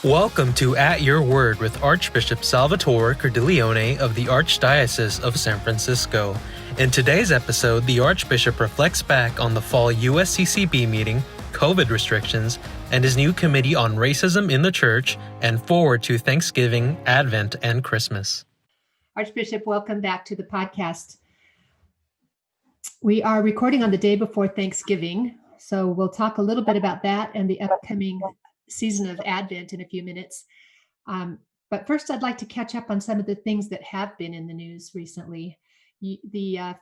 Welcome to At Your Word with Archbishop Salvatore Cordileone of the Archdiocese of San Francisco. In today's episode, the Archbishop reflects back on the Fall USCCB meeting, COVID restrictions, and his new committee on racism in the church, and forward to Thanksgiving, Advent, and Christmas. Archbishop, welcome back to the podcast. We are recording on the day before Thanksgiving, so we'll talk a little bit about that and the upcoming season of Advent in a few minutes. But first, I'd like to catch up on some of the things that have been in the news recently. The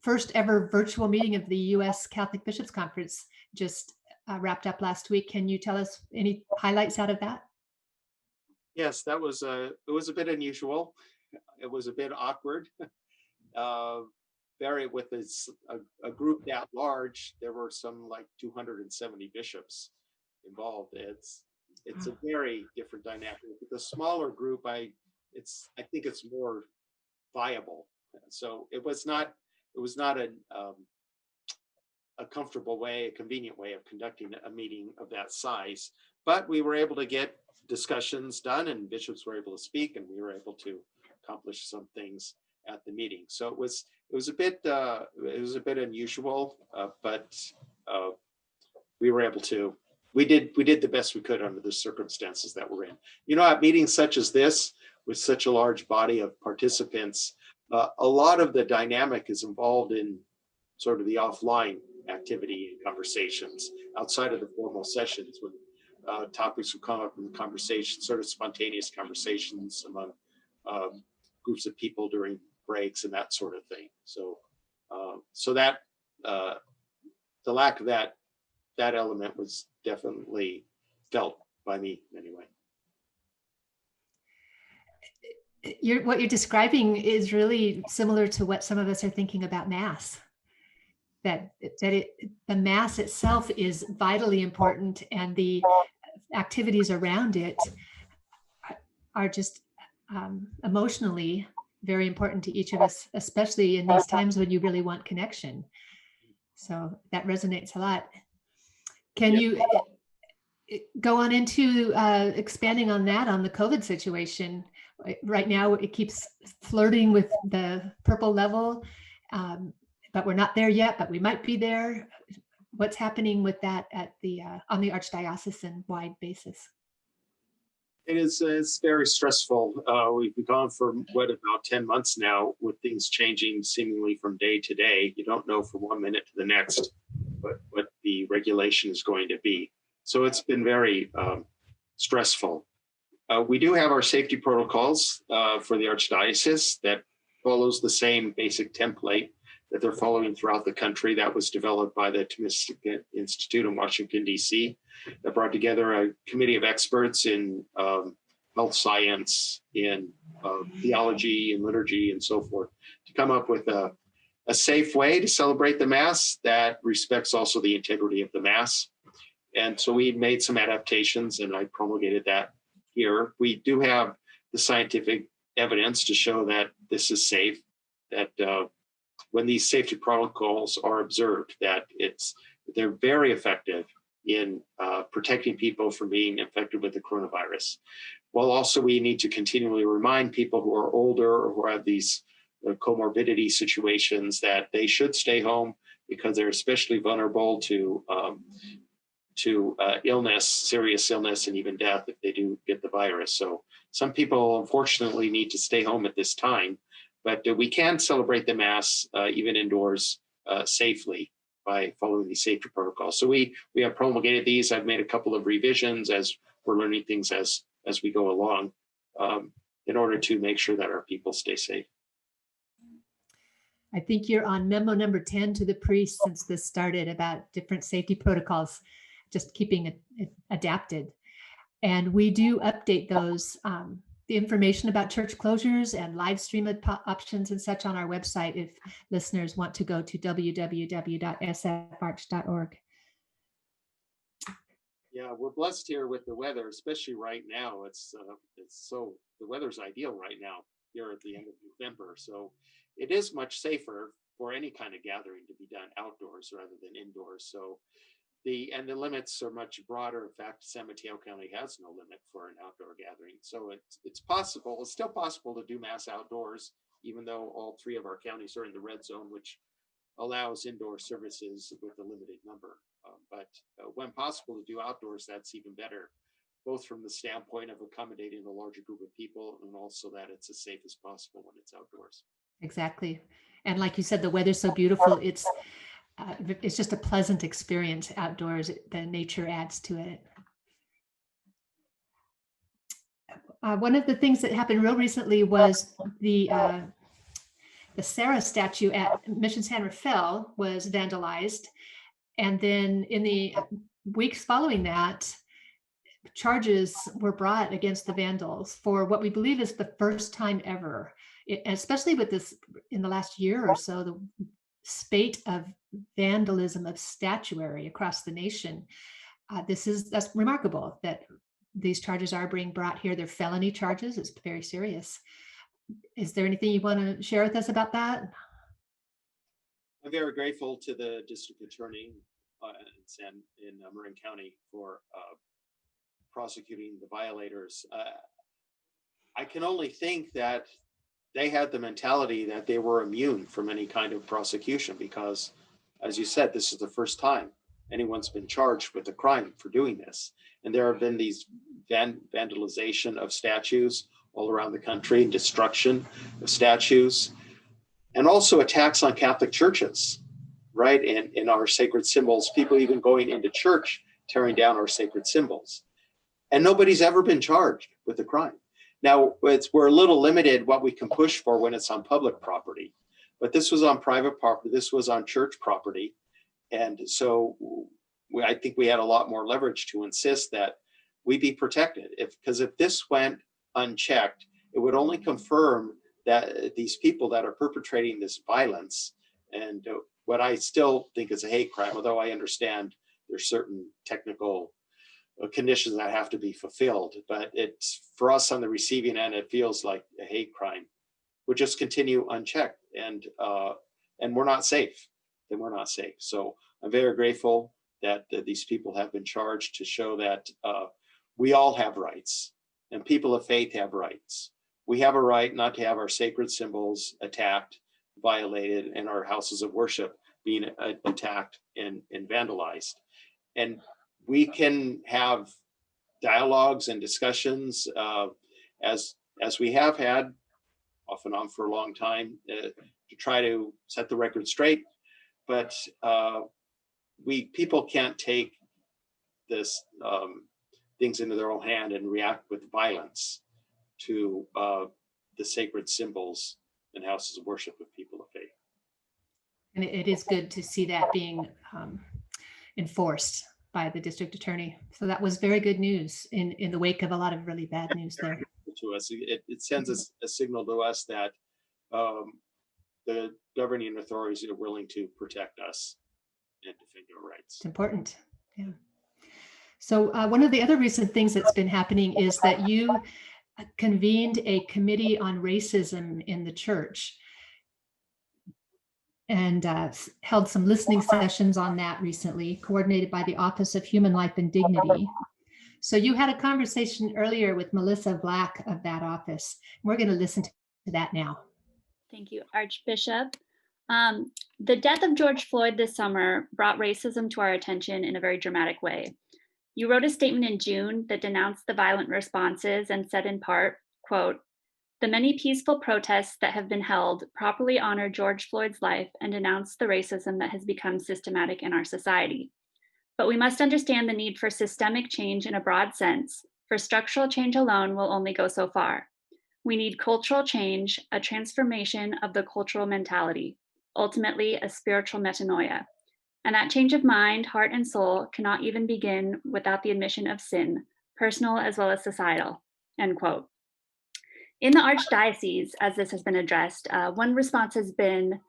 first ever virtual meeting of the U.S. Catholic Bishops' Conference just wrapped up last week. Can you tell us any highlights out of that? Yes, it was a bit unusual. It was a bit awkward. With a group that large, there were some like 270 bishops involved. It's a very different dynamic. With the smaller group, I think it's more viable. So it was not a comfortable way, a convenient way of conducting a meeting of that size. But we were able to get discussions done, and bishops were able to speak, and we were able to accomplish some things at the meeting. So it was a bit unusual, but we were able to. We did the best we could under the circumstances that we're in. You know, at meetings such as this, with such a large body of participants, a lot of the dynamic is involved in sort of the offline activity and conversations outside of the formal sessions, when topics will come up in conversation, sort of spontaneous conversations among groups of people during breaks and that sort of thing. So that the lack of that element was definitely felt by me anyway. What you're describing is really similar to what some of us are thinking about Mass. The Mass itself is vitally important, and the activities around it are just emotionally very important to each of us, especially in these times when you really want connection. So that resonates a lot. Can you go on into expanding on that, on the COVID situation? Right now, it keeps flirting with the purple level, but we're not there yet, but we might be there. What's happening with that on the archdiocesan-wide basis? It's very stressful. We've gone for about 10 months now, with things changing seemingly from day to day. You don't know from one minute to the next what the regulation is going to be. So it's been very stressful. We do have our safety protocols for the Archdiocese that follows the same basic template that they're following throughout the country. That was developed by the Thomistic Institute in Washington, D.C. that brought together a committee of experts in health science, in theology and liturgy and so forth, to come up with a safe way to celebrate the Mass that respects also the integrity of the Mass. And so we made some adaptations, and I promulgated that here. We do have the scientific evidence to show that this is safe, that when these safety protocols are observed, that they're very effective in protecting people from being infected with the coronavirus. While also we need to continually remind people who are older or who have these comorbidity situations that they should stay home, because they're especially vulnerable to illness, serious illness, and even death if they do get the virus. So some people, unfortunately, need to stay home at this time, but we can celebrate the Mass even indoors safely by following these safety protocols. So we have promulgated these. I've made a couple of revisions as we're learning things as we go along, in order to make sure that our people stay safe. I think you're on memo number 10 to the priest since this started, about different safety protocols, just keeping it adapted. And we do update those, the information about church closures and live stream options and such on our website if listeners want to go to www.sfarch.org. Yeah, we're blessed here with the weather, especially right now. The weather's ideal right now here at the end of November. So it is much safer for any kind of gathering to be done outdoors rather than indoors. So the limits are much broader. In fact, San Mateo County has no limit for an outdoor gathering. So it's possible, it's still possible to do mass outdoors, even though all three of our counties are in the red zone, which allows indoor services with a limited number. But when possible to do outdoors, that's even better, both from the standpoint of accommodating a larger group of people and also that it's as safe as possible when it's outdoors. Exactly. And like you said, the weather's so beautiful. It's just a pleasant experience outdoors. The nature adds to it. One of the things that happened real recently was the Sarah statue at Mission San Rafael was vandalized. And then in the weeks following that, charges were brought against the vandals for what we believe is the first time ever, especially with this in the last year or so, the spate of vandalism of statuary across the nation. That's remarkable that these charges are being brought here. They're felony charges. It's very serious. Is there anything you want to share with us about that? I'm very grateful to the district attorney in Marin County for prosecuting the violators. I can only think that they had the mentality that they were immune from any kind of prosecution because, as you said, this is the first time anyone's been charged with a crime for doing this. And there have been these vandalization of statues all around the country and destruction of statues, and also attacks on Catholic churches, right? And in our sacred symbols, people even going into church, tearing down our sacred symbols. And nobody's ever been charged with a crime. Now, we're a little limited what we can push for when it's on public property, but this was on private property. This was on church property. And so I think we had a lot more leverage to insist that we be protected. Because if this went unchecked, it would only confirm that these people that are perpetrating this violence and what I still think is a hate crime, although I understand there's certain technical conditions that have to be fulfilled, but it's for us on the receiving end, it feels like a hate crime would just continue unchecked, and we're not safe. Then we're not safe. So I'm very grateful that these people have been charged to show that we all have rights, and people of faith have rights. We have a right not to have our sacred symbols attacked, violated, and our houses of worship being attacked and vandalized. And we can have dialogues and discussions as we have had off and on for a long time to try to set the record straight. But people can't take this things into their own hand and react with violence to the sacred symbols and houses of worship of people of faith. And it is good to see that being enforced by the district attorney. So that was very good news in the wake of a lot of really bad news there. To us, it sends us a signal to us that the governing authorities are willing to protect us and defend our rights. It's important. Yeah. So one of the other recent things that's been happening is that you convened a committee on racism in the church and held some listening sessions on that recently, coordinated by the Office of Human Life and Dignity. So you had a conversation earlier with Melissa Black of that office. We're going to listen to that now. Thank you, Archbishop. The death of George Floyd this summer brought racism to our attention in a very dramatic way. You wrote a statement in June that denounced the violent responses and said in part, quote, "The many peaceful protests that have been held properly honor George Floyd's life and denounce the racism that has become systematic in our society. But we must understand the need for systemic change in a broad sense, for structural change alone will only go so far. We need cultural change, a transformation of the cultural mentality, ultimately a spiritual metanoia. And that change of mind, heart, and soul cannot even begin without the admission of sin, personal as well as societal," end quote. In the Archdiocese, as this has been addressed, one response has been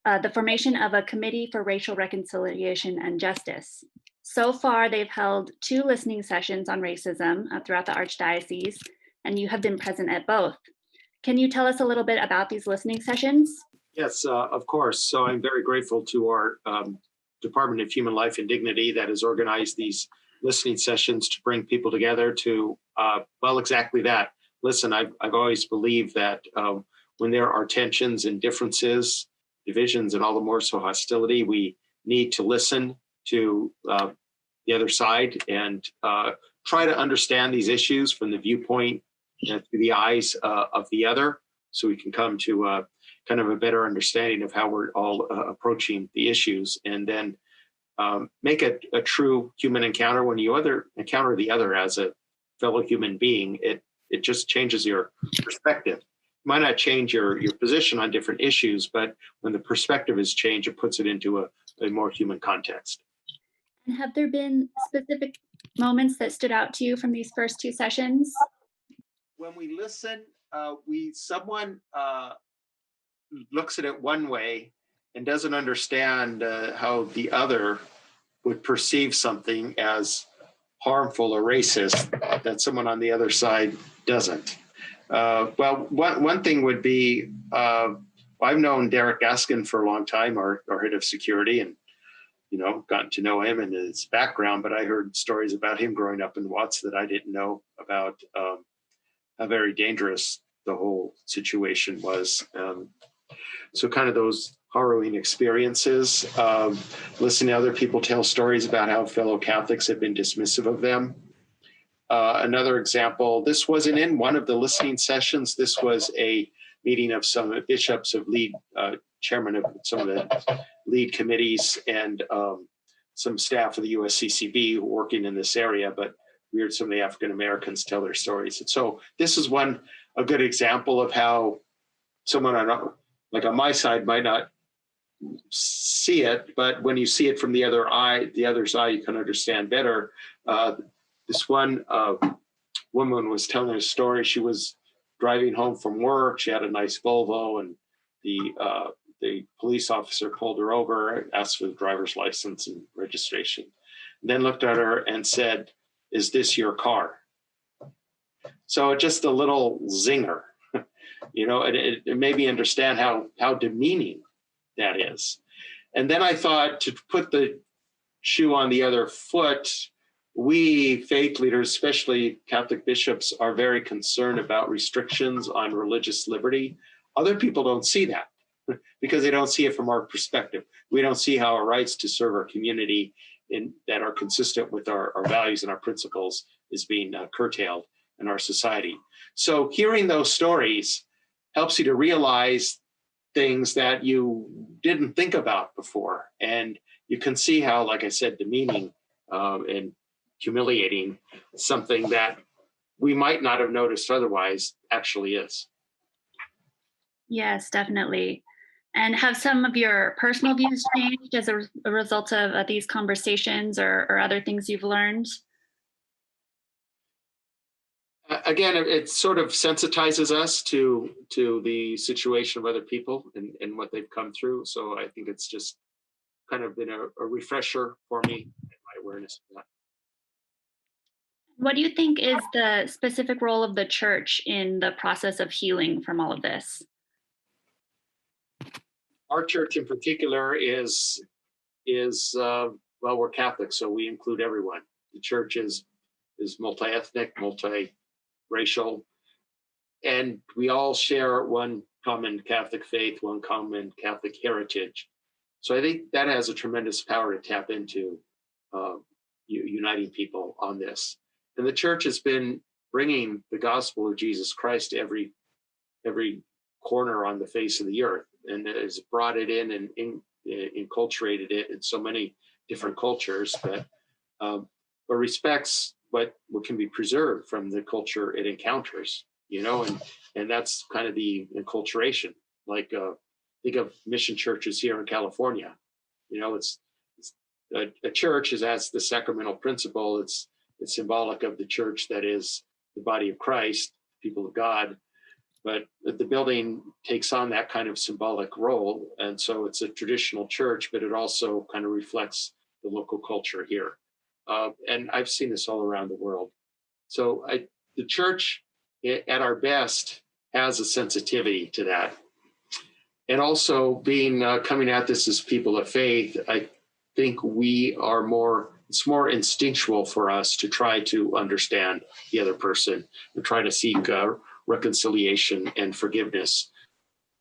the formation of a committee for racial reconciliation and justice. So far, they've held 2 listening sessions on racism throughout the Archdiocese, and you have been present at both. Can you tell us a little bit about these listening sessions? Yes, of course. So I'm very grateful to our Department of Human Life and Dignity that has organized these listening sessions to bring people together to, well, exactly that. Listen, I've always believed that when there are tensions and differences, divisions, and all the more so hostility, we need to listen to the other side and try to understand these issues from the viewpoint and through the eyes of the other, so we can come to kind of a better understanding of how we're all approaching the issues, and then make a true human encounter. When you encounter the other as a fellow human being, it just changes your perspective. It might not change your position on different issues, but when the perspective is changed, it puts it into a more human context. And have there been specific moments that stood out to you from these first two sessions? When we listen, someone looks at it one way and doesn't understand how the other would perceive something as harmful or racist that someone on the other side doesn't. Well, one thing would be, I've known Derek Gaskin for a long time, our head of security, and gotten to know him and his background, but I heard stories about him growing up in Watts that I didn't know about, how very dangerous the whole situation was. So kind of those harrowing experiences, listening to other people tell stories about how fellow Catholics have been dismissive of them. Another example, this wasn't in one of the listening sessions. This was a meeting of some bishops of chairman of some of the lead committees and some staff of the USCCB working in this area, but we heard some of the African Americans tell their stories. And so this is a good example of how someone on my side might not see it, but when you see it from the other's eye, you can understand better. This one woman was telling a story. She was driving home from work. She had a nice Volvo, and the police officer pulled her over and asked for the driver's license and registration, and then looked at her and said, "Is this your car?" So just a little zinger, and it made me understand how demeaning that is. And then I thought, to put the shoe on the other foot, we faith leaders, especially Catholic bishops, are very concerned about restrictions on religious liberty. Other people don't see that because they don't see it from our perspective. We don't see how our rights to serve our community that are consistent with our values and our principles is being curtailed in our society. So hearing those stories helps you to realize things that you didn't think about before. And you can see how, like I said, demeaning and humiliating something that we might not have noticed otherwise actually is. Yes, definitely. And have some of your personal views changed as a result of these conversations or other things you've learned? Again, it sort of sensitizes us to the situation of other people and what they've come through. So I think it's just kind of been a refresher for me and my awareness of that. What do you think is the specific role of the church in the process of healing from all of this? Our church in particular is well, we're Catholic, so we include everyone. The church is multi-ethnic, multi-racial, and we all share one common Catholic faith, one common Catholic heritage. So I think that has a tremendous power to tap into uniting people on this. And the church has been bringing the gospel of Jesus Christ to every corner on the face of the earth, and has brought it in and enculturated it in so many different cultures, but respects what can be preserved from the culture it encounters, and that's kind of the enculturation. Like think of mission churches here in California. It's a church is as the sacramental principle. It's symbolic of the church that is the body of Christ, people of God. But the building takes on that kind of symbolic role. And so it's a traditional church, but it also kind of reflects the local culture here. And I've seen this all around the world. So the church, at our best, has a sensitivity to that. And also being coming at this as people of faith, think it's more instinctual for us to try to understand the other person and try to seek reconciliation and forgiveness.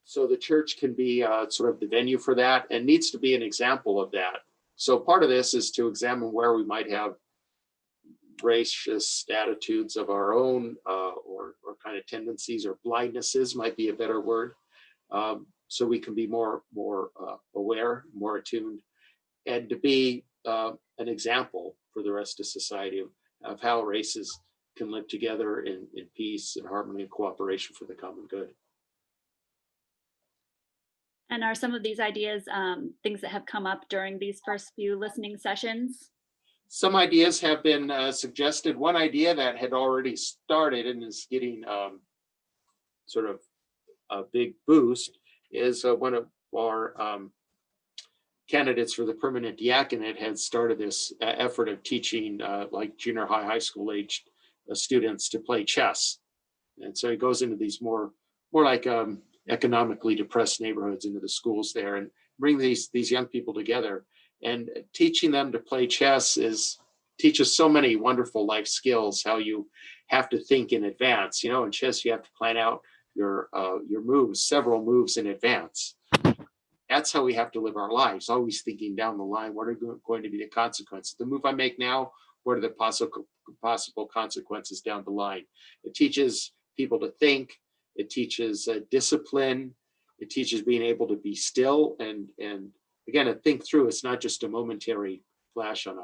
So the church can be sort of the venue for that and needs to be an example of that. So part of this is to examine where we might have racist attitudes of our own or kind of tendencies, or blindnesses might be a better word. So we can be more aware, more attuned, and to be an example for the rest of society of how races can live together in peace and harmony and cooperation for the common good. And are some of these ideas things that have come up during these first few listening sessions? Some ideas have been suggested. One idea that had already started and is getting sort of a big boost is one of our candidates for the permanent diaconate had started this effort of teaching like junior high school aged students to play chess. And so he goes into these more like economically depressed neighborhoods into the schools there and bring these young people together. And teaching them to play chess teaches so many wonderful life skills, how you have to think in advance. You know, in chess, you have to plan out your moves, several moves in advance. That's how we have to live our lives, always thinking down the line, what are going to be the consequences? The move I make now, what are the possible consequences down the line? It teaches people to think. It teaches discipline. It teaches being able to be still and again, to think through. It's not just a momentary flash on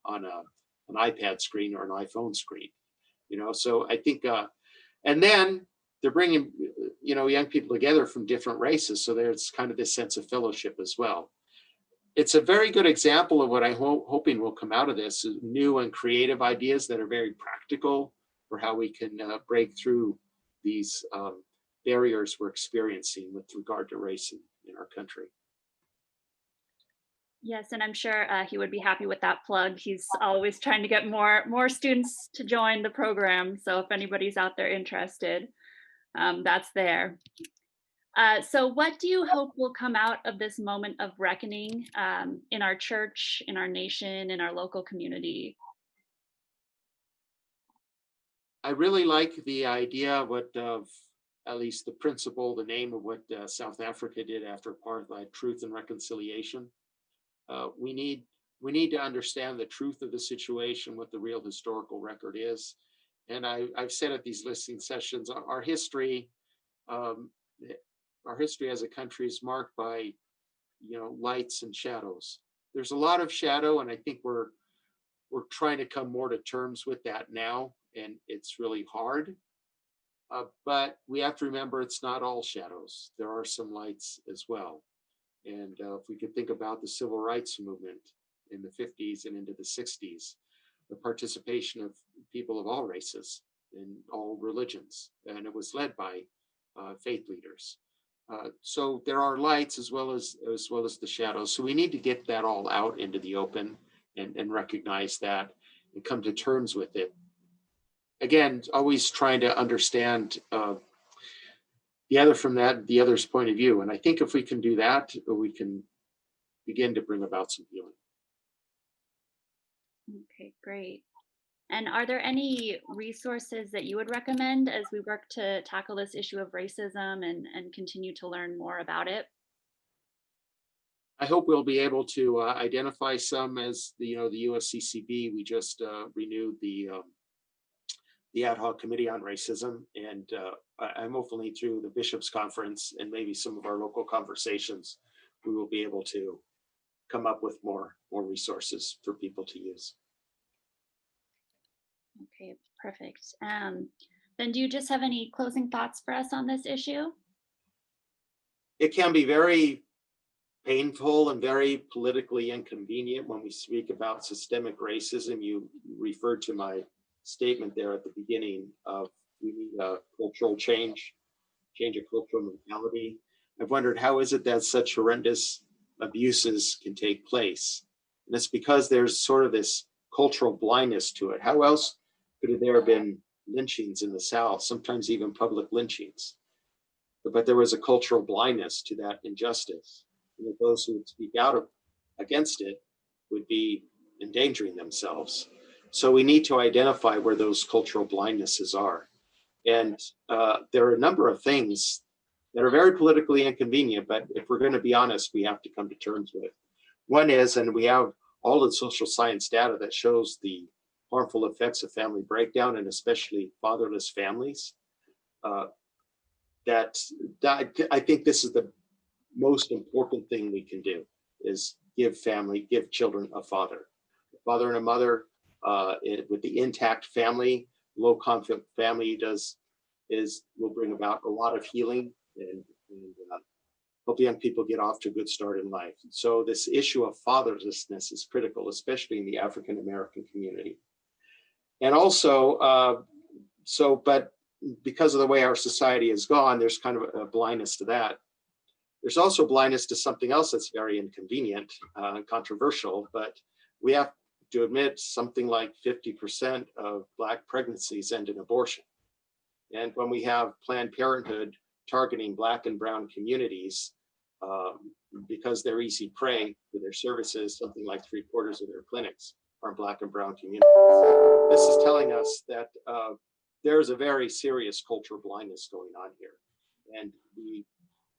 an iPad screen or an iPhone screen, you know. So I think, and then they're bringing, you know, young people together from different races. So there's kind of this sense of fellowship as well. It's a very good example of what I'm hoping will come out of this, new and creative ideas that are very practical for how we can break through these barriers we're experiencing with regard to race in our country. Yes, and I'm sure he would be happy with that plug. He's always trying to get more students to join the program. So if anybody's out there interested, that's there. So what do you hope will come out of this moment of reckoning in our church, in our nation, in our local community? I really like the idea of at least the principle, the name of what South Africa did after apartheid: truth and reconciliation. We need to understand the truth of the situation, what the real historical record is. And I've said at these listening sessions, our history as a country is marked by, you know, lights and shadows. There's a lot of shadow, and I think we're trying to come more to terms with that now, and it's really hard. But we have to remember it's not all shadows. There are some lights as well. And if we could think about the civil rights movement in the 50s and into the 60s, the participation of people of all races in all religions, and it was led by faith leaders. So there are lights as well as the shadows. So we need to get that all out into the open and recognize that and come to terms with it. Again, always trying to understand the other's point of view. And I think if we can do that, we can begin to bring about some healing. Okay, great. And are there any resources that you would recommend as we work to tackle this issue of racism and continue to learn more about it? I hope we'll be able to identify some. As the USCCB, we just renewed the ad hoc committee on racism, and I'm hopefully through the bishops' conference and maybe some of our local conversations, we will be able to come up with more resources for people to use. Okay, perfect. Then do you just have any closing thoughts for us on this issue? It can be very painful and very politically inconvenient when we speak about systemic racism. You referred to my statement there at the beginning of we need a cultural change a cultural mentality. I've wondered, how is it that such horrendous abuses can take place? And it's because there's sort of this cultural blindness to it. How else could there have been lynchings in the South, sometimes even public lynchings? But there was a cultural blindness to that injustice. And those who would speak out against it would be endangering themselves. So we need to identify where those cultural blindnesses are. And there are a number of things that are very politically inconvenient, but if we're going to be honest, we have to come to terms with. One is, and we have all the social science data that shows the harmful effects of family breakdown, and especially fatherless families. That I think this is the most important thing we can do, is give children a father and a mother. With the intact family, low conflict family will bring about a lot of healing and help young people get off to a good start in life. So this issue of fatherlessness is critical, especially in the African American community. And also, but because of the way our society has gone, there's kind of a blindness to that. There's also blindness to something else that's very inconvenient and controversial, but we have to admit something like 50% of Black pregnancies end in abortion. And when we have Planned Parenthood targeting Black and brown communities because they're easy prey for their services, something like 3/4 of their clinics are Black and brown communities. This is telling us that there's a very serious cultural blindness going on here. And we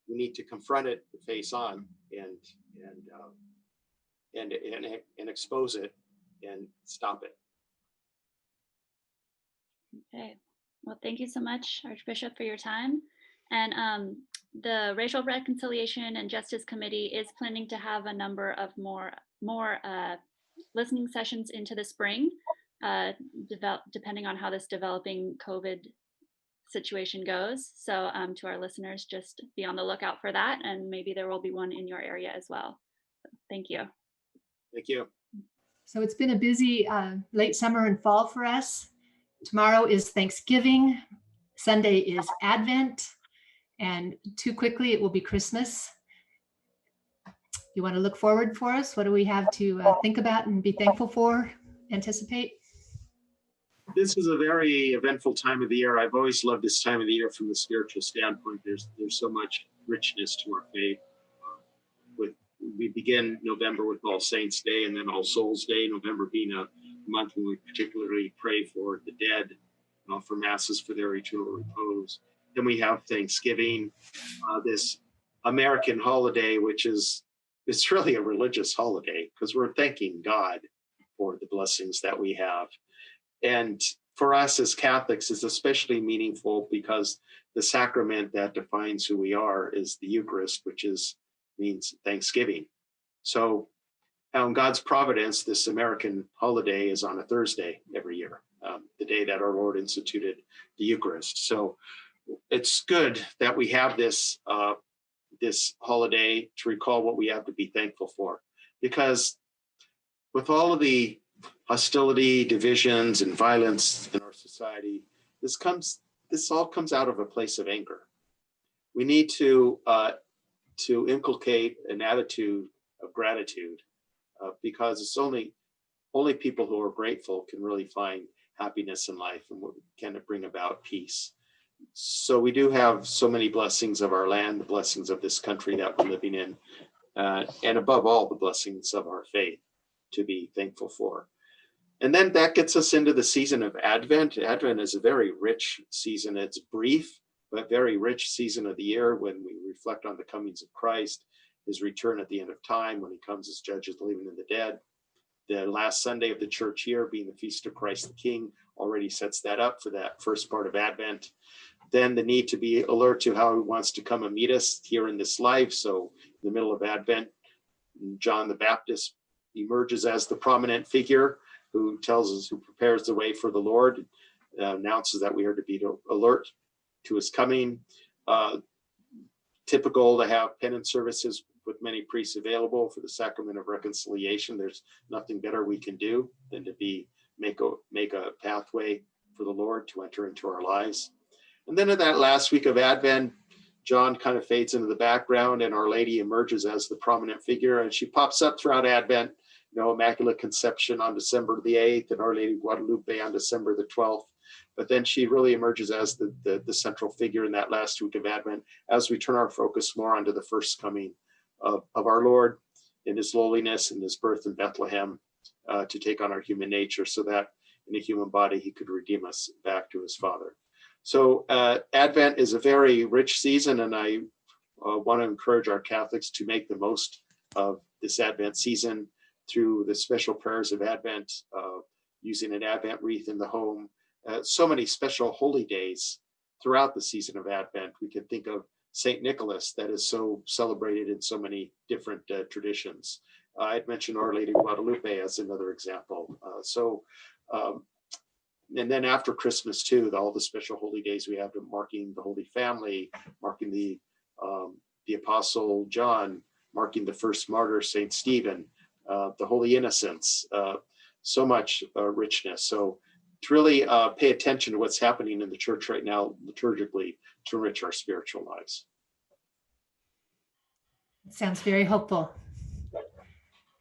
need to confront it face on and expose it and stop it. Okay. Well, thank you so much, Archbishop, for your time. And the Racial Reconciliation and Justice Committee is planning to have a number of more listening sessions into the spring, depending on how this developing COVID situation goes. So to our listeners, just be on the lookout for that, and maybe there will be one in your area as well. So, thank you. Thank you. So it's been a busy late summer and fall for us. Tomorrow is Thanksgiving. Sunday is Advent. And too quickly, it will be Christmas. You want to look forward for us? What do we have to think about and be thankful for, anticipate? This is a very eventful time of the year. I've always loved this time of the year from the spiritual standpoint. There's so much richness to our faith. We begin November with All Saints Day and then All Souls Day, November being a month when we particularly pray for the dead, for masses for their eternal repose. Then we have Thanksgiving, this American holiday, which it's really a religious holiday because we're thanking God for the blessings that we have. And for us as Catholics, it's especially meaningful because the sacrament that defines who we are is the Eucharist, which means Thanksgiving. So in God's providence, this American holiday is on a Thursday every year, the day that our Lord instituted the Eucharist. So it's good that we have this holiday to recall what we have to be thankful for, because with all of the hostility, divisions, and violence in our society, this all comes out of a place of anger. We need to inculcate an attitude of gratitude, because it's only people who are grateful can really find happiness in life and can bring about peace. So we do have so many blessings of our land, the blessings of this country that we're living in, and above all, the blessings of our faith to be thankful for. And then that gets us into the season of Advent. Advent is a very rich season. It's brief, but very rich season of the year when we reflect on the comings of Christ, his return at the end of time when he comes as judge of the living and the dead. The last Sunday of the church year, being the Feast of Christ the King, already sets that up for that first part of Advent. Then the need to be alert to how he wants to come and meet us here in this life. So in the middle of Advent, John the Baptist emerges as the prominent figure who prepares the way for the Lord, announces that we are to be alert to his coming. Typical to have penance services with many priests available for the sacrament of reconciliation. There's nothing better we can do than to make a pathway for the Lord to enter into our lives. And then in that last week of Advent, John kind of fades into the background and Our Lady emerges as the prominent figure, and she pops up throughout Advent. Immaculate Conception on December the 8th and Our Lady of Guadalupe on December the 12th. But then she really emerges as the central figure in that last week of Advent as we turn our focus more onto the first coming of our Lord in his lowliness and his birth in Bethlehem to take on our human nature so that in a human body he could redeem us back to his Father. So Advent is a very rich season, and I want to encourage our Catholics to make the most of this Advent season through the special prayers of Advent, using an Advent wreath in the home. So many special holy days throughout the season of Advent. We can think of St. Nicholas, that is so celebrated in so many different traditions. I'd mentioned Our Lady of Guadalupe as another example. And then after Christmas too, all the special holy days we have, marking the Holy Family, marking the Apostle John, marking the first martyr, Saint Stephen, the Holy Innocents, so much richness. So to really pay attention to what's happening in the church right now liturgically to enrich our spiritual lives. Sounds very hopeful.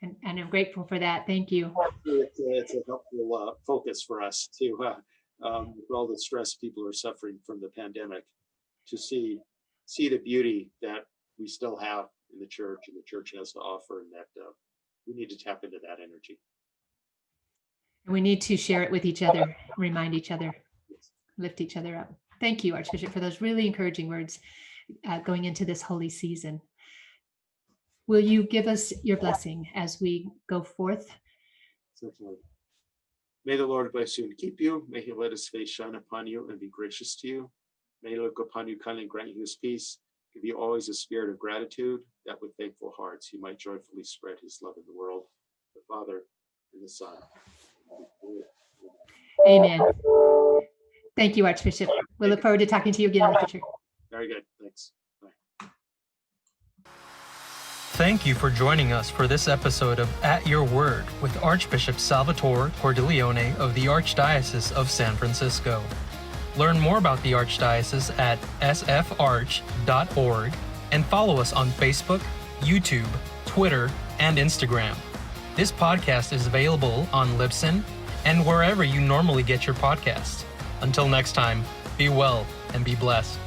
And I'm grateful for that. Thank you. It's a helpful focus for us to, with all the stress people are suffering from the pandemic, to see the beauty that we still have in the church and the church has to offer, and that we need to tap into that energy. And we need to share it with each other, remind each other, lift each other up. Thank you, Archbishop, for those really encouraging words going into this holy season. Will you give us your blessing as we go forth? Certainly. May the Lord bless you and keep you. May he let his face shine upon you and be gracious to you. May he look upon you kindly and grant you his peace. Give you always a spirit of gratitude, that with thankful hearts you might joyfully spread his love in the world. The Father and the Son. Amen. Thank you, Archbishop. We'll look forward to talking to you again in the future. Very good. Thanks. Thank you for joining us for this episode of At Your Word with Archbishop Salvatore Cordileone of the Archdiocese of San Francisco. Learn more about the Archdiocese at sfarch.org and follow us on Facebook, YouTube, Twitter, and Instagram. This podcast is available on Libsyn and wherever you normally get your podcasts. Until next time, be well and be blessed.